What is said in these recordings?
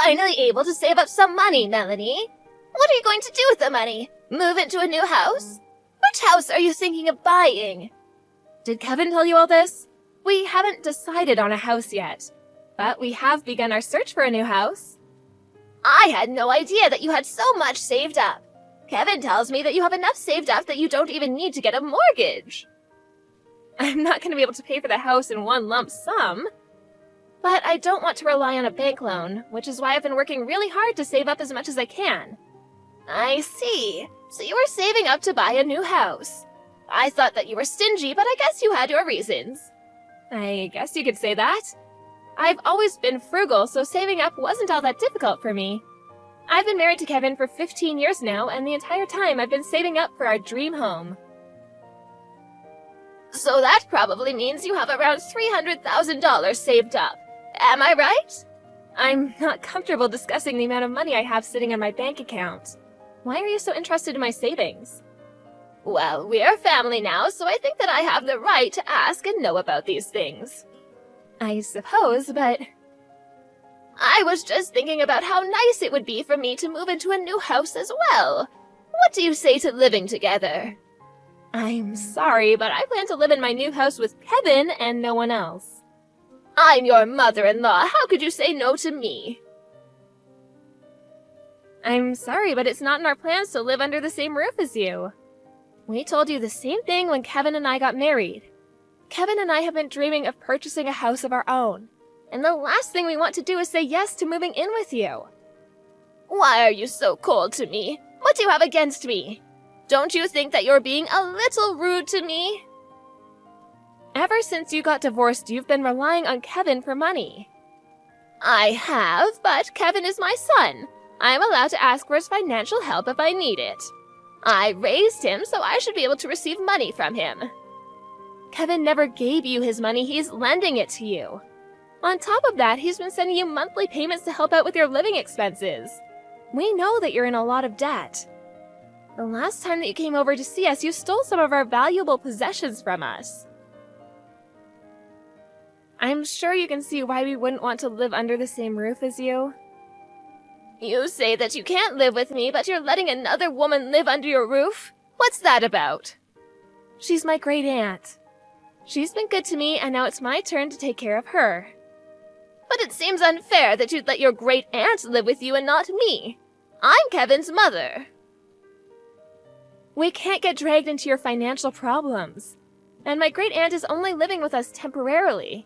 finally able to save up some money, Melanie. What are you going to do with the money? Move into a new house? Which house are you thinking of buying? Did Kevin tell you all this? We haven't decided on a house yet, but we have begun our search for a new house. I had no idea that you had so much saved up. Kevin tells me that you have enough saved up that you don't even need to get a mortgage. I'm not going to be able to pay for the house in one lump sum. But I don't want to rely on a bank loan, which is why I've been working really hard to save up as much as I can. I see. So you were saving up to buy a new house. I thought that you were stingy, but I guess you had your reasons. I guess you could say that. I've always been frugal, so saving up wasn't all that difficult for me. I've been married to Kevin for 15 years now, and the entire time I've been saving up for our dream home. So that probably means you have around $300,000 saved up. Am I right? I'm not comfortable discussing the amount of money I have sitting on my bank account. Why are you so interested in my savings? Well, we're family now, so I think that I have the right to ask and know about these things. I suppose, but... I was just thinking about how nice it would be for me to move into a new house as well. What do you say to living together? I'm sorry, but I plan to live in my new house with Kevin and no one else. I'm your mother-in-law. How could you say no to me? I'm sorry, but it's not in our plans to live under the same roof as you. We told you the same thing when Kevin and I got married. Kevin and I have been dreaming of purchasing a house of our own, and the last thing we want to do is say yes to moving in with you. Why are you so cold to me? What do you have against me? Don't you think that you're being a little rude to me? Ever since you got divorced, you've been relying on Kevin for money. I have, but Kevin is my son. I'm allowed to ask for his financial help if I need it. I raised him, so I should be able to receive money from him. Kevin never gave you his money, he's lending it to you. On top of that, he's been sending you monthly payments to help out with your living expenses. We know that you're in a lot of debt. The last time that you came over to see us, you stole some of our valuable possessions from us. I'm sure you can see why we wouldn't want to live under the same roof as you. You say that you can't live with me, but you're letting another woman live under your roof? What's that about? She's my great aunt. She's been good to me, and now it's my turn to take care of her. But it seems unfair that you'd let your great aunt live with you and not me. I'm Kevin's mother. We can't get dragged into your financial problems. And my great aunt is only living with us temporarily.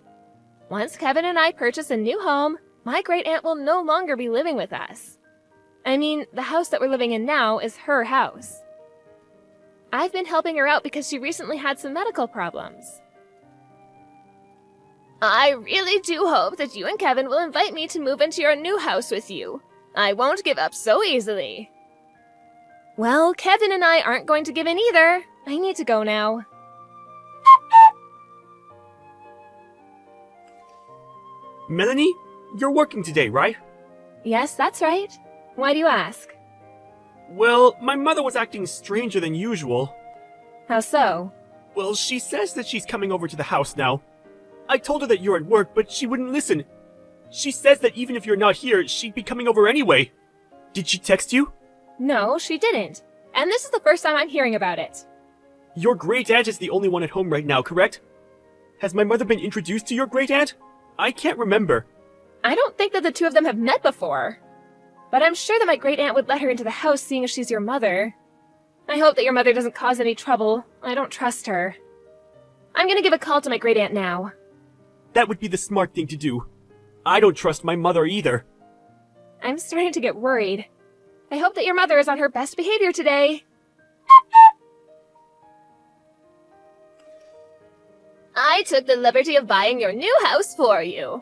Once Kevin and I purchase a new home, my great aunt will no longer be living with us. I mean, the house that we're living in now is her house. I've been helping her out because she recently had some medical problems. I really do hope that you and Kevin will invite me to move into your new house with you. I won't give up so easily. Well, Kevin and I aren't going to give in either. I need to go now. Melanie, you're working today, right? Yes, that's right. Why do you ask? Well, my mother was acting stranger than usual. How so? Well, she says that she's coming over to the house now. I told her that you're at work, but she wouldn't listen. She says that even if you're not here, she'd be coming over anyway. Did she text you? No, she didn't. And this is the first time I'm hearing about it. Your great aunt is the only one at home right now, correct? Has my mother been introduced to your great aunt? I can't remember. I don't think that the two of them have met before. But I'm sure that my great aunt would let her into the house seeing as she's your mother. I hope that your mother doesn't cause any trouble. I don't trust her. I'm gonna give a call to my great aunt now. That would be the smart thing to do. I don't trust my mother either. I'm starting to get worried. I hope that your mother is on her best behavior today. I took the liberty of buying your new house for you.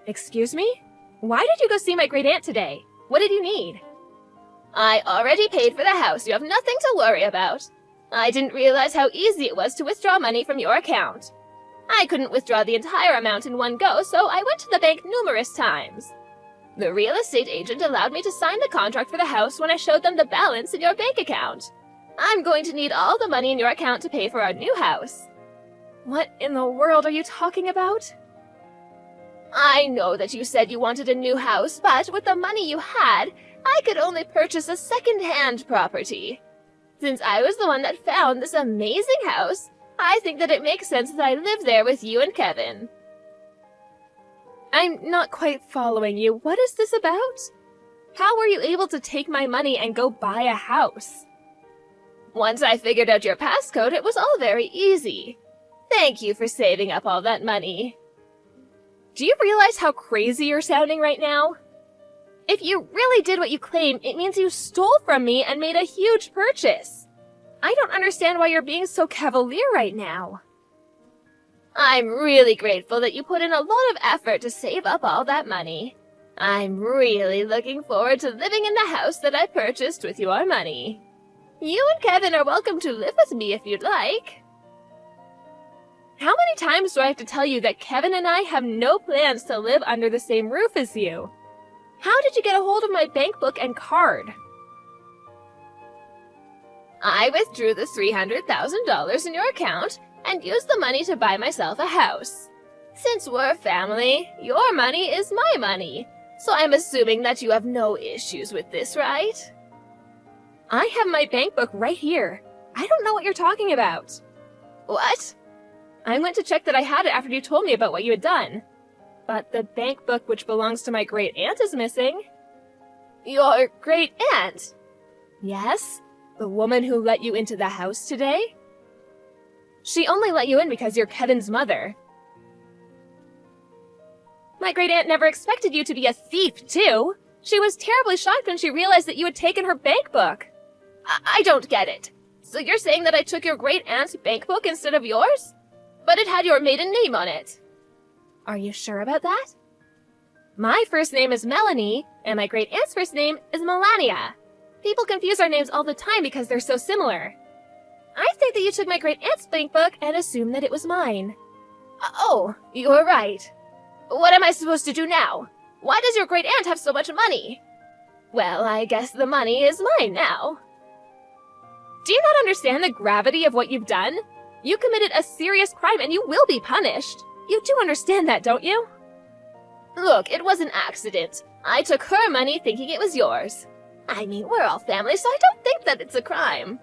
Excuse me? Why did you go see my great aunt today? What did you need? I already paid for the house. You have nothing to worry about. I didn't realize how easy it was to withdraw money from your account. I couldn't withdraw the entire amount in one go, so I went to the bank numerous times. The real estate agent allowed me to sign the contract for the house when I showed them the balance in your bank account. I'm going to need all the money in your account to pay for our new house. What in the world are you talking about? I know that you said you wanted a new house, but with the money you had, I could only purchase a second-hand property. Since I was the one that found this amazing house, I think that it makes sense that I live there with you and Kevin. I'm not quite following you. What is this about? How were you able to take my money and go buy a house? Once I figured out your passcode, it was all very easy. Thank you for saving up all that money. Do you realize how crazy you're sounding right now? If you really did what you claim, it means you stole from me and made a huge purchase. I don't understand why you're being so cavalier right now. I'm really grateful that you put in a lot of effort to save up all that money. I'm really looking forward to living in the house that I purchased with your money. You and Kevin are welcome to live with me if you'd like. How many times do I have to tell you that Kevin and I have no plans to live under the same roof as you? How did you get a hold of my bank book and card? I withdrew the $300,000 in your account and used the money to buy myself a house. Since we're a family, your money is my money, so I'm assuming that you have no issues with this, right? I have my bank book right here. I don't know what you're talking about. What? I went to check that I had it after you told me about what you had done. But the bank book which belongs to my great aunt is missing. Your great aunt? Yes, the woman who let you into the house today. She only let you in because you're Kevin's mother. My great aunt never expected you to be a thief, too. She was terribly shocked when she realized that you had taken her bank book. I don't get it. So you're saying that I took your great aunt's bank book instead of yours? But it had your maiden name on it. Are you sure about that? My first name is Melanie, and my great aunt's first name is Melania. People confuse our names all the time because they're so similar. I think that you took my great aunt's bank book and assumed that it was mine. Oh, you're right. What am I supposed to do now? Why does your great aunt have so much money? Well, I guess the money is mine now. Do you not understand the gravity of what you've done? You committed a serious crime and you will be punished. You do understand that, don't you? Look, it was an accident. I took her money thinking it was yours. I mean, we're all family, so I don't think that it's a crime.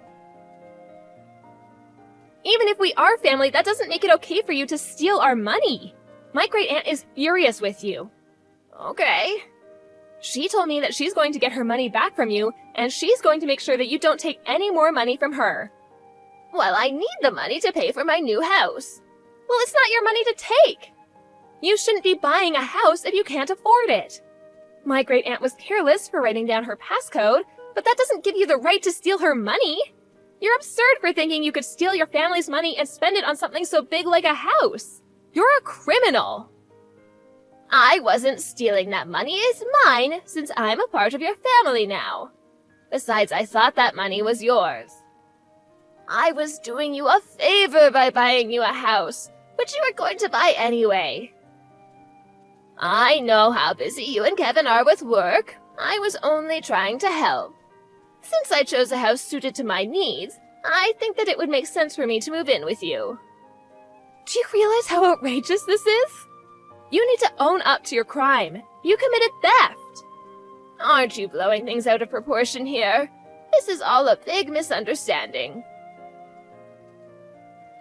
Even if we are family, that doesn't make it okay for you to steal our money. My great aunt is furious with you. Okay. She told me that she's going to get her money back from you, and she's going to make sure that you don't take any more money from her. Well, I need the money to pay for my new house. Well, it's not your money to take. You shouldn't be buying a house if you can't afford it. My great aunt was careless for writing down her passcode, but that doesn't give you the right to steal her money. You're absurd for thinking you could steal your family's money and spend it on something so big like a house. You're a criminal. I wasn't stealing that money. It's mine, since I'm a part of your family now. Besides, I thought that money was yours. I was doing you a favor by buying you a house, which you were going to buy anyway. I know how busy you and Kevin are with work. I was only trying to help. Since I chose a house suited to my needs, I think that it would make sense for me to move in with you. Do you realize how outrageous this is? You need to own up to your crime. You committed theft. Aren't you blowing things out of proportion here? This is all a big misunderstanding.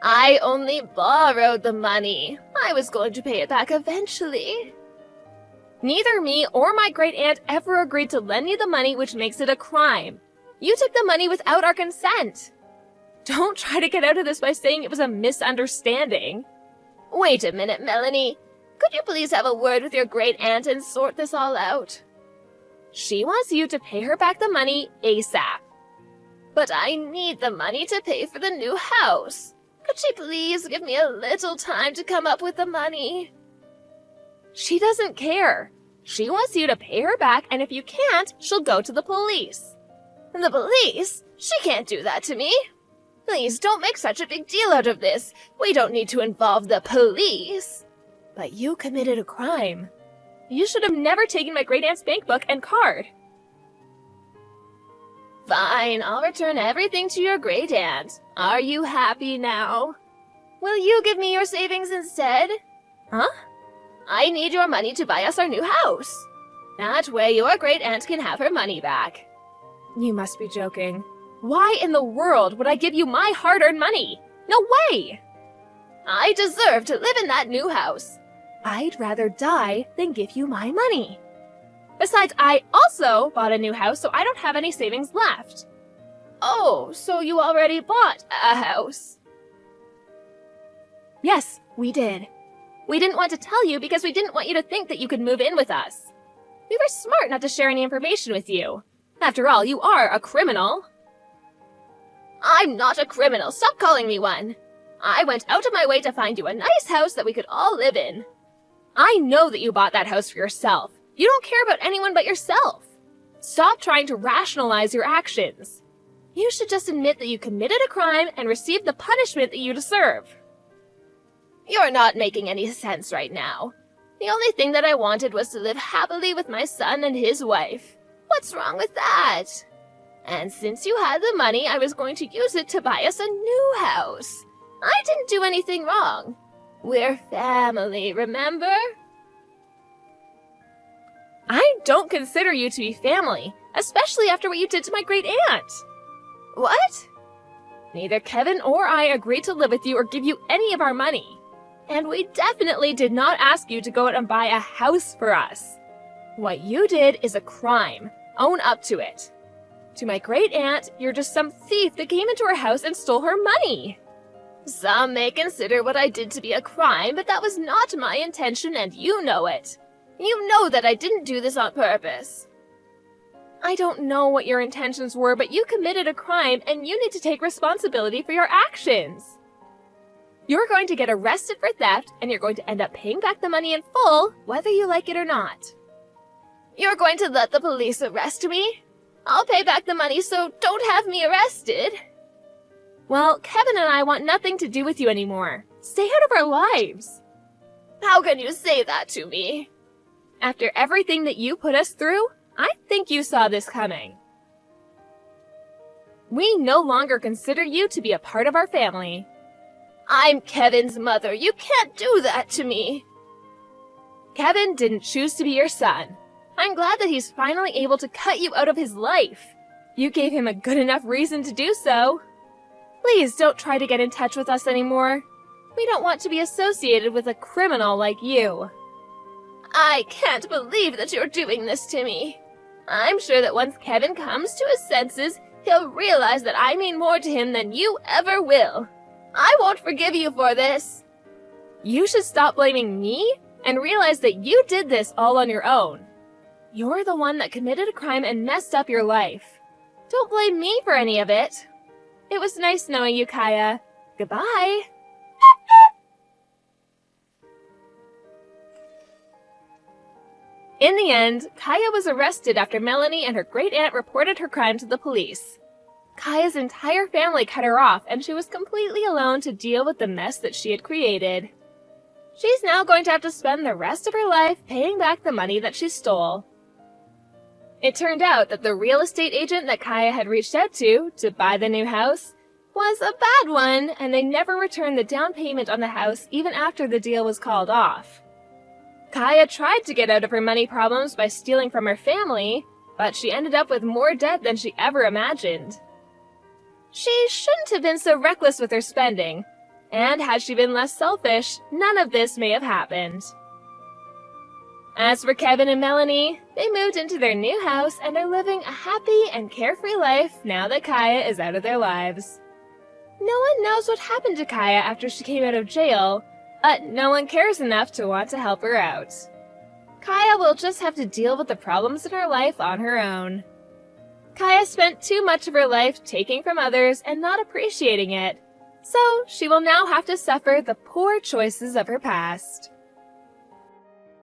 I only borrowed the money. I was going to pay it back eventually. Neither me or my great aunt ever agreed to lend you the money, which makes it a crime. You took the money without our consent. Don't try to get out of this by saying it was a misunderstanding. Wait a minute, Melanie. Could you please have a word with your great aunt and sort this all out? She wants you to pay her back the money ASAP. But I need the money to pay for the new house. Could she please give me a little time to come up with the money? She doesn't care. She wants you to pay her back, and if you can't, she'll go to the police. The police? She can't do that to me. Please don't make such a big deal out of this. We don't need to involve the police. But you committed a crime. You should have never taken my great aunt's bank book and card. Fine, I'll return everything to your great aunt. Are you happy now? Will you give me your savings instead? Huh? I need your money to buy us our new house. That way your great aunt can have her money back. You must be joking. Why in the world would I give you my hard-earned money? No way! I deserve to live in that new house. I'd rather die than give you my money. Besides, I also bought a new house, so I don't have any savings left. Oh, so you already bought a house? Yes, we did. We didn't want to tell you because we didn't want you to think that you could move in with us. We were smart not to share any information with you. After all, you are a criminal. I'm not a criminal. Stop calling me one. I went out of my way to find you a nice house that we could all live in. I know that you bought that house for yourself. You don't care about anyone but yourself. Stop trying to rationalize your actions. You should just admit that you committed a crime and received the punishment that you deserve. You're not making any sense right now. The only thing that I wanted was to live happily with my son and his wife. What's wrong with that? And since you had the money, I was going to use it to buy us a new house. I didn't do anything wrong. We're family, remember? I don't consider you to be family, especially after what you did to my great aunt. What? Neither Kevin or I agreed to live with you or give you any of our money. And we definitely did not ask you to go out and buy a house for us. What you did is a crime. Own up to it. To my great aunt, you're just some thief that came into her house and stole her money. Some may consider what I did to be a crime, but that was not my intention and you know it. You know that I didn't do this on purpose. I don't know what your intentions were, but you committed a crime and you need to take responsibility for your actions. You're going to get arrested for theft and you're going to end up paying back the money in full, whether you like it or not. You're going to let the police arrest me? I'll pay back the money, so don't have me arrested. Well, Kevin and I want nothing to do with you anymore. Stay out of our lives. How can you say that to me? After everything that you put us through, I think you saw this coming. We no longer consider you to be a part of our family. I'm Kevin's mother. You can't do that to me. Kevin didn't choose to be your son. I'm glad that he's finally able to cut you out of his life. You gave him a good enough reason to do so. Please don't try to get in touch with us anymore. We don't want to be associated with a criminal like you. I can't believe that you're doing this to me. I'm sure that once Kevin comes to his senses, he'll realize that I mean more to him than you ever will. I won't forgive you for this. You should stop blaming me and realize that you did this all on your own. You're the one that committed a crime and messed up your life. Don't blame me for any of it. It was nice knowing you, Kaya. Goodbye. In the end, Kaya was arrested after Melanie and her great-aunt reported her crime to the police. Kaya's entire family cut her off, and she was completely alone to deal with the mess that she had created. She's now going to have to spend the rest of her life paying back the money that she stole. It turned out that the real estate agent that Kaya had reached out to buy the new house was a bad one, and they never returned the down payment on the house even after the deal was called off. Kaya tried to get out of her money problems by stealing from her family, but she ended up with more debt than she ever imagined. She shouldn't have been so reckless with her spending, and had she been less selfish, none of this may have happened. As for Kevin and Melanie, they moved into their new house and are living a happy and carefree life now that Kaya is out of their lives. No one knows what happened to Kaya after she came out of jail, but no one cares enough to want to help her out. Kaya will just have to deal with the problems in her life on her own. Kaya spent too much of her life taking from others and not appreciating it, so she will now have to suffer the poor choices of her past.